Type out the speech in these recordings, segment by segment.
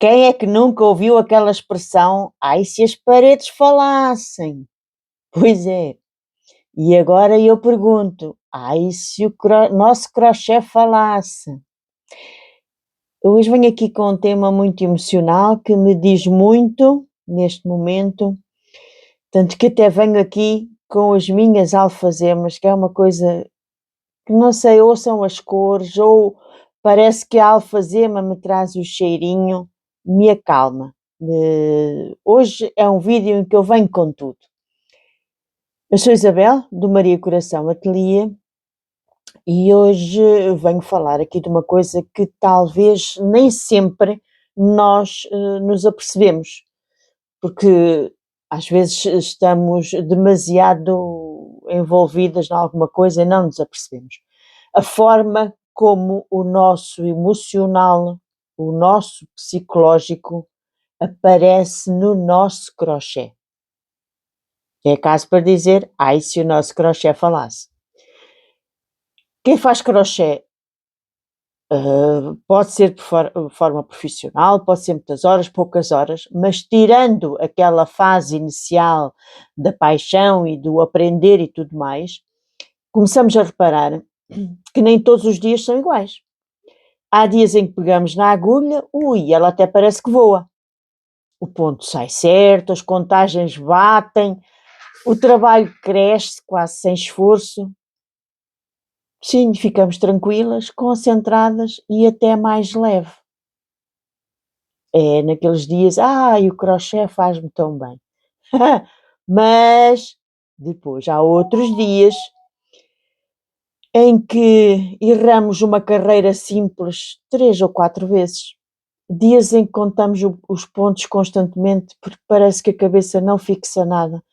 Quem é que nunca ouviu aquela expressão: "Ai, se as paredes falassem"? Pois é. E agora eu pergunto: "Ai, se o nosso crochê falasse"? Eu hoje venho aqui com um tema muito emocional que me diz muito neste momento, tanto que até venho aqui com as minhas alfazemas, que é uma coisa que não sei, ou são as cores, ou parece que a alfazema me traz o cheirinho, me acalma. Hoje é um vídeo em que eu venho com tudo. Eu sou Isabel, do Maria Coração Ateliê, e hoje venho falar aqui de uma coisa que talvez nem sempre nós nos apercebemos, porque às vezes estamos demasiado envolvidas em alguma coisa e não nos apercebemos. A forma como o nosso emocional, o nosso psicológico aparece no nosso crochê. É caso para dizer: "Ai, se o nosso crochê falasse". Quem faz crochê, pode ser de forma profissional, pode ser muitas horas, poucas horas, mas tirando aquela fase inicial da paixão e do aprender e tudo mais, começamos a reparar que nem todos os dias são iguais. Há dias em que pegamos na agulha, ui, ela até parece que voa. O ponto sai certo, as contagens batem, o trabalho cresce quase sem esforço. Sim, ficamos tranquilas, concentradas e até mais leve. É naqueles dias, ai, o crochê faz-me tão bem. Mas depois há outros dias em que erramos uma carreira simples 3 ou 4 vezes. Dias em que contamos os pontos constantemente, porque parece que a cabeça não fixa nada.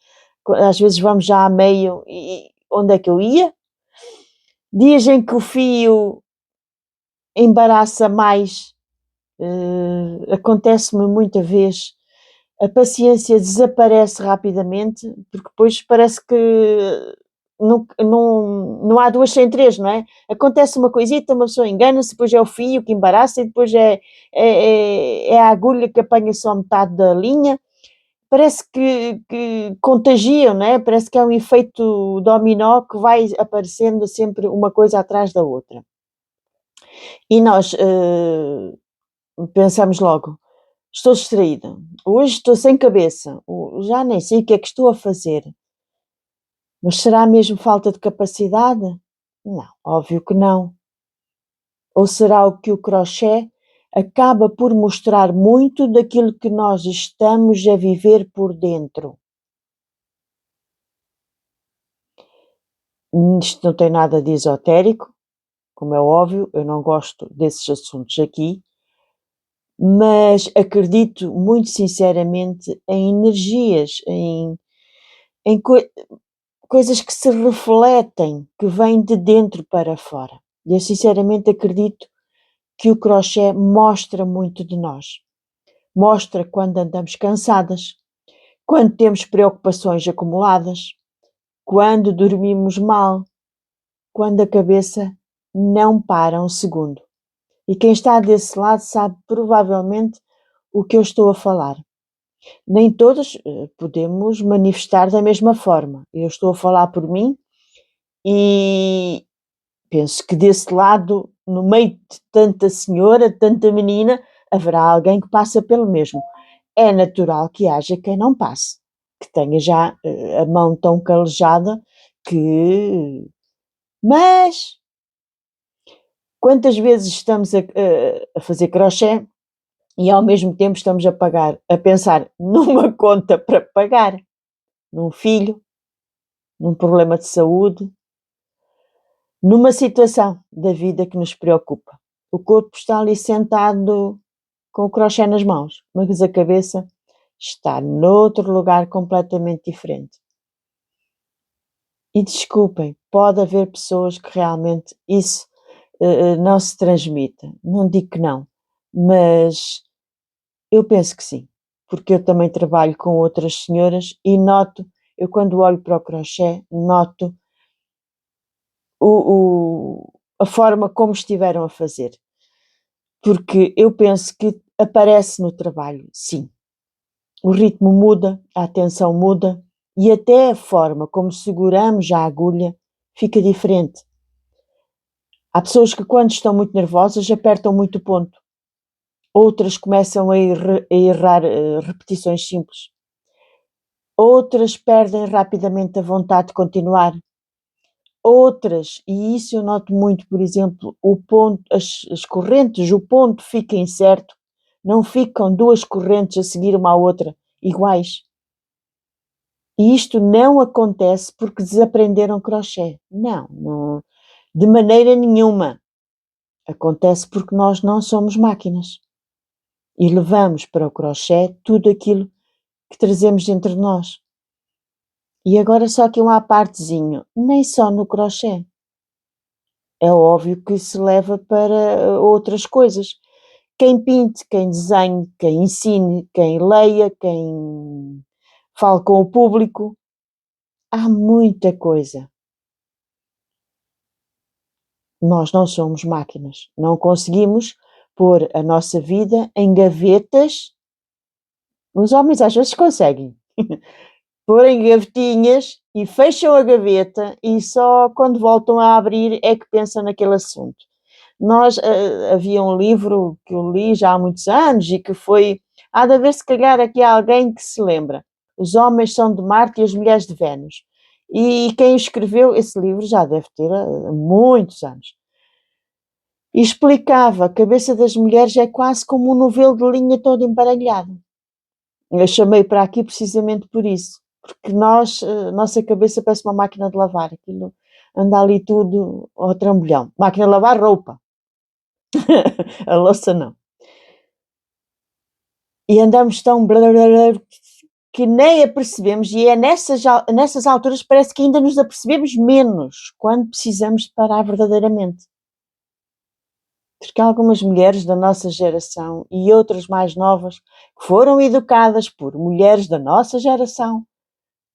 Às vezes vamos já a meio e onde é que eu ia? Dias em que o fio embaraça mais, acontece-me muita vez, a paciência desaparece rapidamente, porque depois parece que não há duas sem três, não é? Acontece uma coisita, uma pessoa engana-se, depois é o fio que embaraça e depois é a agulha que apanha só metade da linha. Parece que contagiam, não é? Parece que é um efeito dominó que vai aparecendo sempre uma coisa atrás da outra. E nós, pensamos logo: "Estou distraída, hoje estou sem cabeça, já nem sei o que é que estou a fazer". Mas será mesmo falta de capacidade? Não, óbvio que não. Ou será o que o crochê acaba por mostrar muito daquilo que nós estamos a viver por dentro? Isto não tem nada de esotérico, como é óbvio, eu não gosto desses assuntos aqui, mas acredito muito sinceramente em energias, em coisas que se refletem, que vêm de dentro para fora. E eu sinceramente acredito que o crochê mostra muito de nós. Mostra quando andamos cansadas, quando temos preocupações acumuladas, quando dormimos mal, quando a cabeça não para um segundo. E quem está desse lado sabe provavelmente o que eu estou a falar. Nem todos podemos manifestar da mesma forma. Eu estou a falar por mim e penso que desse lado, no meio de tanta senhora, tanta menina, haverá alguém que passa pelo mesmo. É natural que haja quem não passe, que tenha já a mão tão calejada que. Mas quantas vezes estamos a fazer crochê e ao mesmo tempo estamos a pagar, a pensar numa conta para pagar, num filho, num problema de saúde, numa situação da vida que nos preocupa. O corpo está ali sentado com o crochê nas mãos, mas a cabeça está noutro lugar completamente diferente. E desculpem, pode haver pessoas que realmente isso não se transmita. Não digo que não, mas eu penso que sim, porque eu também trabalho com outras senhoras e noto, eu quando olho para o crochê, noto a forma como estiveram a fazer. Porque eu penso que aparece no trabalho, sim. O ritmo muda, a atenção muda e até a forma como seguramos a agulha fica diferente. Há pessoas que, quando estão muito nervosas, apertam muito o ponto. Outras começam a errar repetições simples. Outras perdem rapidamente a vontade de continuar. Outras, e isso eu noto muito, por exemplo, o ponto, as correntes, o ponto fica incerto, não ficam duas correntes a seguir uma à outra iguais. E isto não acontece porque desaprenderam crochê. Não, de maneira nenhuma. Acontece porque nós não somos máquinas. E levamos para o crochê tudo aquilo que trazemos dentro de nós. E agora só aqui um à partezinho, nem só no crochê. É óbvio que se leva para outras coisas. Quem pinte, quem desenhe, quem ensine, quem leia, quem fale com o público, há muita coisa. Nós não somos máquinas, não conseguimos pôr a nossa vida em gavetas. Os homens às vezes conseguem pôr em gavetinhas e fecham a gaveta e só quando voltam a abrir é que pensam naquele assunto. Havia um livro que eu li já há muitos anos e que foi, há de haver se calhar aqui alguém que se lembra, Os Homens São de Marte e as Mulheres de Vênus. E quem escreveu esse livro já deve ter muitos anos. E explicava, a cabeça das mulheres é quase como um novelo de linha todo embaralhado. Eu chamei para aqui precisamente por isso, porque nossa cabeça parece uma máquina de lavar, aquilo anda ali tudo ao trambolhão. Máquina de lavar roupa, a louça não. E andamos tão que nem apercebemos, e é nessas alturas parece que ainda nos apercebemos menos, quando precisamos de parar verdadeiramente. Porque há algumas mulheres da nossa geração e outras mais novas que foram educadas por mulheres da nossa geração,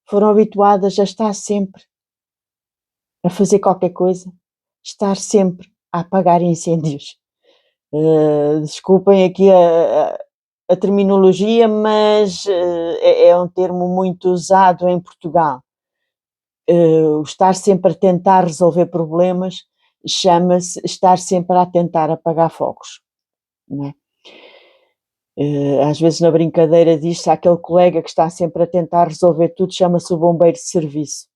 foram habituadas a estar sempre a fazer qualquer coisa, estar sempre a apagar incêndios. Desculpem aqui a terminologia, mas é um termo muito usado em Portugal. O estar sempre a tentar resolver problemas chama-se estar sempre a tentar apagar fogos, não é? Às vezes na brincadeira diz-se aquele colega que está sempre a tentar resolver tudo, chama-se o bombeiro de serviço,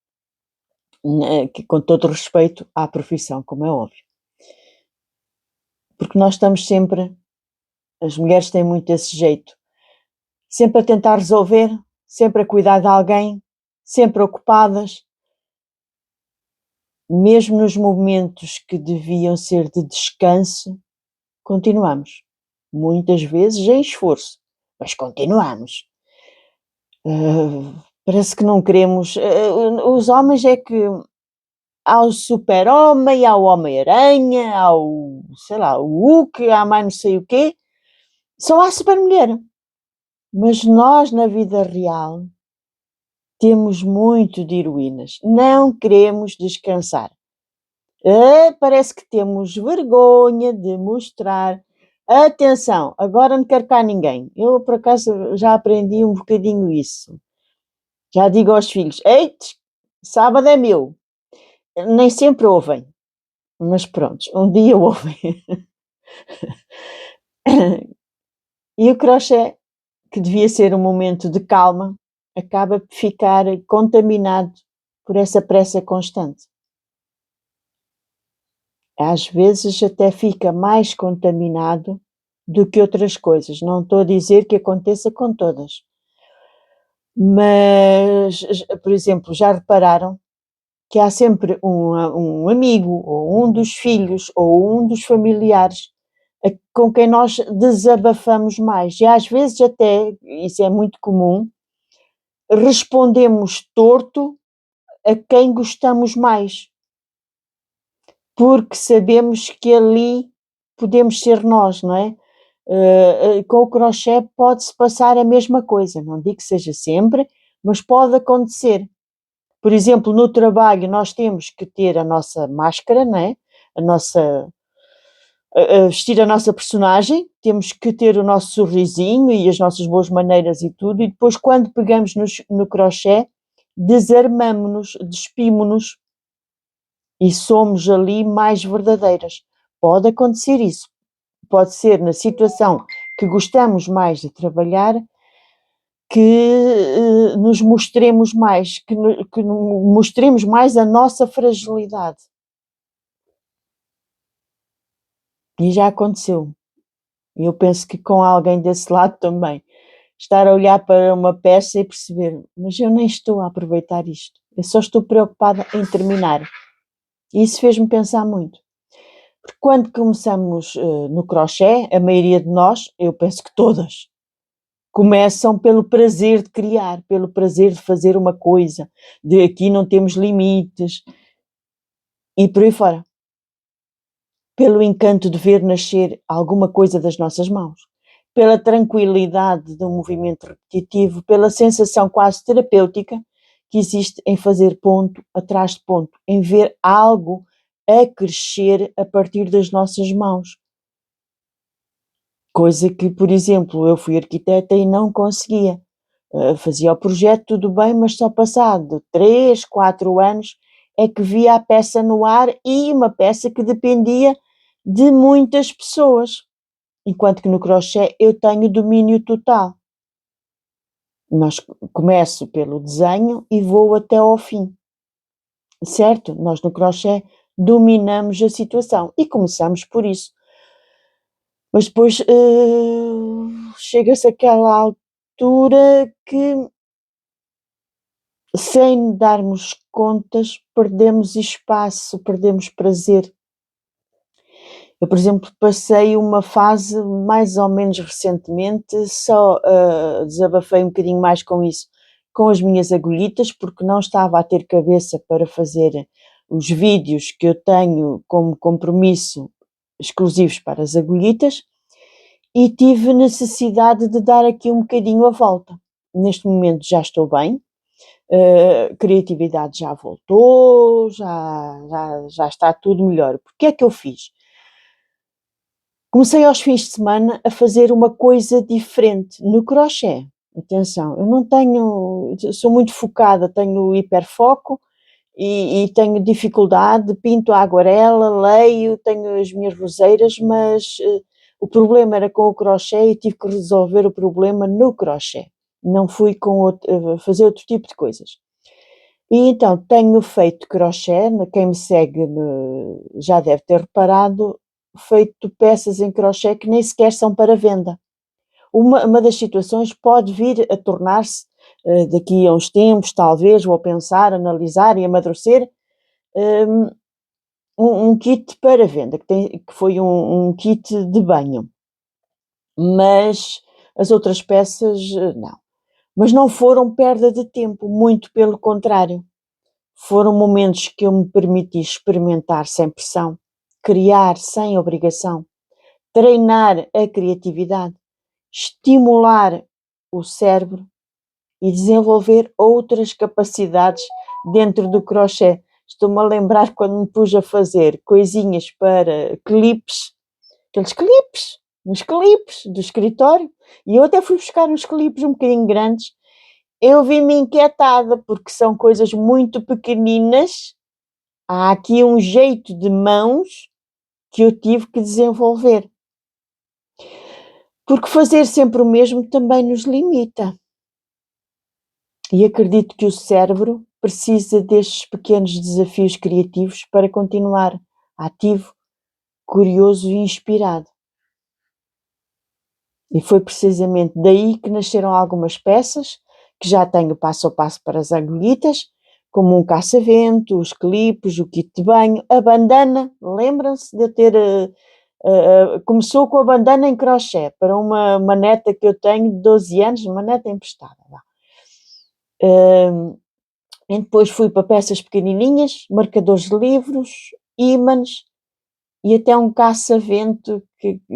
que, com todo respeito à profissão, como é óbvio. Porque nós estamos sempre, as mulheres têm muito esse jeito, sempre a tentar resolver, sempre a cuidar de alguém, sempre ocupadas, mesmo nos momentos que deviam ser de descanso, continuamos. Muitas vezes em esforço, mas continuamos. Parece que não queremos. Os homens é que há o super-homem, há o Homem-Aranha, há o, sei lá, o Hulk, há mais não sei o quê. Só há super-mulher. Mas nós, na vida real, temos muito de heroínas. Não queremos descansar. Parece que temos vergonha de mostrar. Atenção, agora não quero cá ninguém. Eu, por acaso, já aprendi um bocadinho isso. Já digo aos filhos, ei, sábado é meu. Nem sempre ouvem, mas pronto, um dia ouvem. E o crochê, que devia ser um momento de calma, acaba por ficar contaminado por essa pressa constante. Às vezes até fica mais contaminado do que outras coisas. Não estou a dizer que aconteça com todas. Mas, por exemplo, já repararam que há sempre um amigo, ou um dos filhos, ou um dos familiares com quem nós desabafamos mais. E às vezes até, isso é muito comum, respondemos torto a quem gostamos mais, porque sabemos que ali podemos ser nós, não é? Com o crochê pode-se passar a mesma coisa, não digo que seja sempre, mas pode acontecer. Por exemplo, no trabalho nós temos que ter a nossa máscara, não é? a vestir a nossa personagem, temos que ter o nosso sorrisinho e as nossas boas maneiras e tudo, e depois quando pegamos no crochê, desarmamo-nos, despimo-nos e somos ali mais verdadeiras. Pode acontecer isso, pode ser na situação que gostamos mais de trabalhar, que nos mostremos mais, que mostremos mais a nossa fragilidade. E já aconteceu. E eu penso que com alguém desse lado também. Estar a olhar para uma peça e perceber, mas eu nem estou a aproveitar isto. Eu só estou preocupada em terminar. E isso fez-me pensar muito. Porque quando começamos no crochê, a maioria de nós, eu penso que todas, começam pelo prazer de criar, pelo prazer de fazer uma coisa, de aqui não temos limites e por aí fora. Pelo encanto de ver nascer alguma coisa das nossas mãos, pela tranquilidade do movimento repetitivo, pela sensação quase terapêutica que existe em fazer ponto atrás de ponto, em ver algo a crescer a partir das nossas mãos. Coisa que, por exemplo, eu fui arquiteta e não conseguia. Fazia o projeto, tudo bem, mas só passado 3, 4 anos é que via a peça no ar e uma peça que dependia de muitas pessoas. Enquanto que no crochê eu tenho domínio total. Começo pelo desenho e vou até ao fim. Certo? Nós no crochê dominamos a situação e começamos por isso. Mas depois chega-se àquela altura que, sem darmos contas, perdemos espaço, perdemos prazer. Eu, por exemplo, passei uma fase mais ou menos recentemente, só desabafei um bocadinho mais com isso, com as minhas agulhitas, porque não estava a ter cabeça para fazer os vídeos que eu tenho como compromisso exclusivos para as agulhitas e tive necessidade de dar aqui um bocadinho a volta. Neste momento já estou bem, criatividade já voltou, já está tudo melhor. O que é que eu fiz? Comecei aos fins de semana a fazer uma coisa diferente no crochê. Atenção, eu não tenho, sou muito focada, tenho hiperfoco e tenho dificuldade, pinto a aguarela, leio, tenho as minhas roseiras, mas o problema era com o crochê e tive que resolver o problema no crochê. Não fui fazer outro tipo de coisas. E então tenho feito crochê, quem me segue já deve ter reparado, feito peças em crochê que nem sequer são para venda. Uma das situações pode vir a tornar-se, daqui a uns tempos, talvez, vou pensar, analisar e amadurecer, um kit para venda, que foi um kit de banho. Mas as outras peças, não. Mas não foram perda de tempo, muito pelo contrário. Foram momentos que eu me permiti experimentar sem pressão, criar sem obrigação, treinar a criatividade, estimular o cérebro e desenvolver outras capacidades dentro do crochê. Estou-me a lembrar quando me pus a fazer coisinhas para clipes, aqueles clipes, uns clipes do escritório, e eu até fui buscar uns clipes um bocadinho grandes. Eu vi-me inquietada porque são coisas muito pequeninas. Há aqui um jeito de mãos que eu tive que desenvolver. Porque fazer sempre o mesmo também nos limita. E acredito que o cérebro precisa destes pequenos desafios criativos para continuar ativo, curioso e inspirado. E foi precisamente daí que nasceram algumas peças, que já tenho passo a passo para as agulhitas, como um caça-vento, os clipes, o kit de banho, a bandana. Lembram-se de eu ter... começou com a bandana em crochê, para uma neta que eu tenho de 12 anos, uma neta emprestada. E depois fui para peças pequenininhas, marcadores de livros, ímãs e até um caça-vento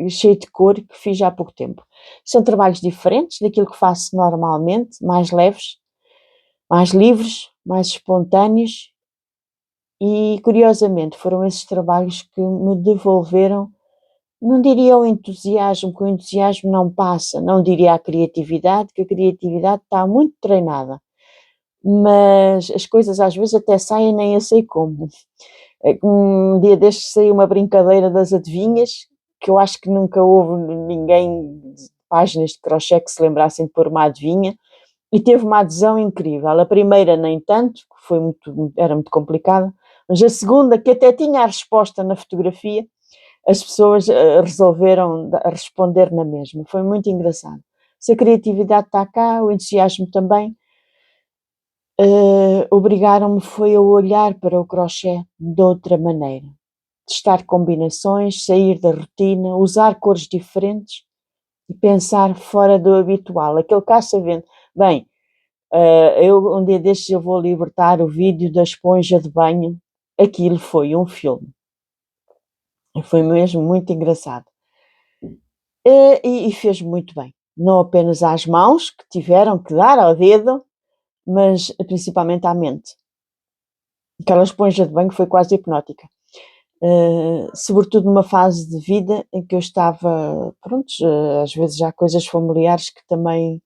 cheio de cor que fiz há pouco tempo. São trabalhos diferentes daquilo que faço normalmente, mais leves, mais livres, mais espontâneos e, curiosamente, foram esses trabalhos que me devolveram não diria o entusiasmo, que o entusiasmo não passa, não diria a criatividade, que a criatividade está muito treinada, mas as coisas às vezes até saem nem eu sei como. Um dia destes saiu uma brincadeira das adivinhas, que eu acho que nunca houve ninguém de páginas de crochê que se lembrassem de pôr uma adivinha, e teve uma adesão incrível. A primeira nem tanto, que era muito complicada, mas a segunda, que até tinha a resposta na fotografia, as pessoas resolveram responder na mesma. Foi muito engraçado. Se a criatividade está cá, o entusiasmo também, obrigaram-me foi a olhar para o crochê de outra maneira. Testar combinações, sair da rotina, usar cores diferentes e pensar fora do habitual. Aquele caça-vento. Bem, eu um dia destes eu vou libertar o vídeo da esponja de banho. Aquilo foi um filme. Foi mesmo muito engraçado. E fez muito bem. Não apenas às mãos, que tiveram que dar ao dedo, mas principalmente à mente. Aquela esponja de banho foi quase hipnótica. Sobretudo numa fase de vida em que eu estava, pronto, às vezes há coisas familiares que também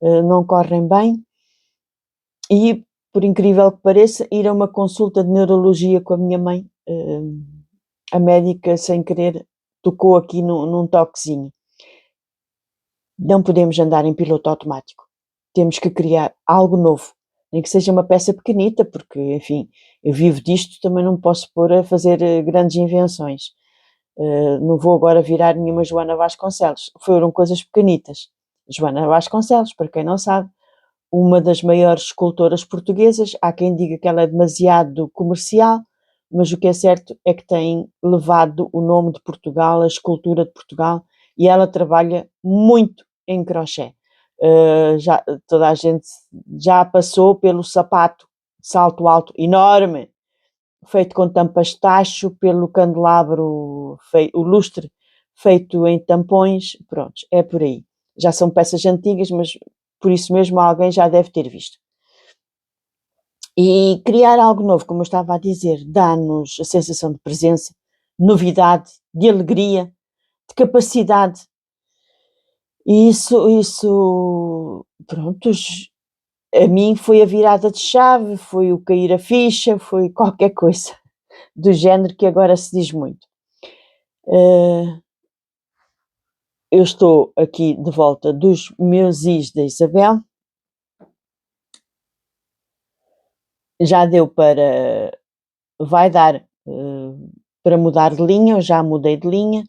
não correm bem, e por incrível que pareça, ir a uma consulta de neurologia com a minha mãe, a médica sem querer tocou aqui num toquezinho. Não podemos andar em piloto automático, temos que criar algo novo, nem que seja uma peça pequenita, porque enfim, eu vivo disto, também não posso pôr a fazer grandes invenções. Não vou agora virar nenhuma Joana Vasconcelos, foram coisas pequenitas. Joana Vasconcelos, para quem não sabe, uma das maiores escultoras portuguesas, há quem diga que ela é demasiado comercial, mas o que é certo é que tem levado o nome de Portugal, a escultura de Portugal, e ela trabalha muito em crochê. Toda a gente já passou pelo sapato, salto alto enorme, feito com tampas de tacho, pelo candelabro, o lustre feito em tampões, pronto, é por aí. Já são peças antigas, mas por isso mesmo alguém já deve ter visto. E criar algo novo, como eu estava a dizer, dá-nos a sensação de presença, novidade, de alegria, de capacidade. E isso, pronto, a mim foi a virada de chave, foi o cair a ficha, foi qualquer coisa do género que agora se diz muito. Eu estou aqui de volta dos meus is da Isabel. Já deu para. Vai dar para mudar de linha, eu já mudei de linha.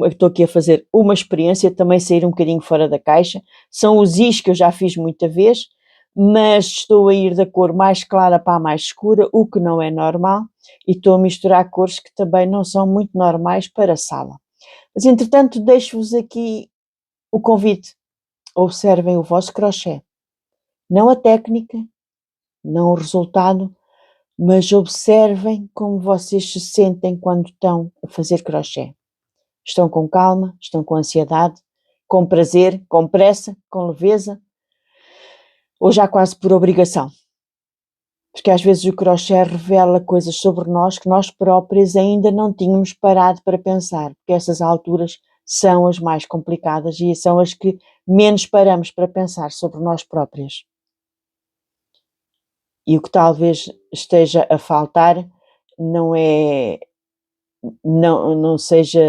Estou aqui a fazer uma experiência, também sair um bocadinho fora da caixa. São os is que eu já fiz muita vez, mas estou a ir da cor mais clara para a mais escura, o que não é normal, e estou a misturar cores que também não são muito normais para a sala. Mas, entretanto, deixo-vos aqui o convite. Observem o vosso crochê. Não a técnica, não o resultado, mas observem como vocês se sentem quando estão a fazer crochê. Estão com calma, estão com ansiedade, com prazer, com pressa, com leveza, ou já quase por obrigação? Porque às vezes o crochê revela coisas sobre nós que nós próprios ainda não tínhamos parado para pensar, porque essas alturas são as mais complicadas e são as que menos paramos para pensar sobre nós próprios. E o que talvez esteja a faltar não seja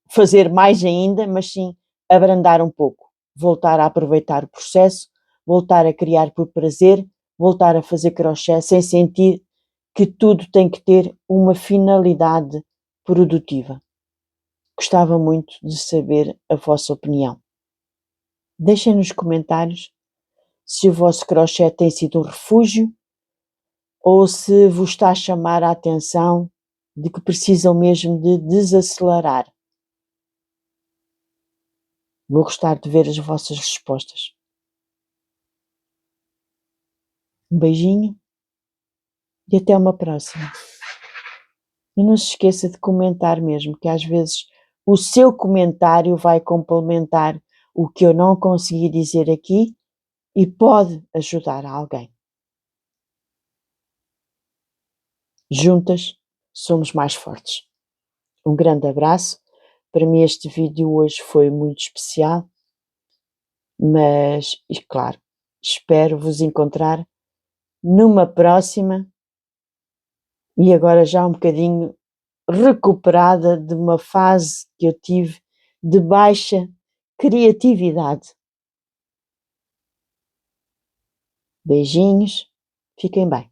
fazer mais ainda, mas sim abrandar um pouco, voltar a aproveitar o processo, voltar a criar por prazer, voltar a fazer crochê sem sentir que tudo tem que ter uma finalidade produtiva. Gostava muito de saber a vossa opinião. Deixem nos comentários se o vosso crochê tem sido um refúgio ou se vos está a chamar a atenção de que precisam mesmo de desacelerar. Vou gostar de ver as vossas respostas. Um beijinho e até uma próxima. E não se esqueça de comentar mesmo, que às vezes o seu comentário vai complementar o que eu não consegui dizer aqui e pode ajudar alguém. Juntas somos mais fortes. Um grande abraço. Para mim este vídeo hoje foi muito especial, mas, e claro, espero vos encontrar numa próxima e agora já um bocadinho recuperada de uma fase que eu tive de baixa criatividade. Beijinhos, fiquem bem.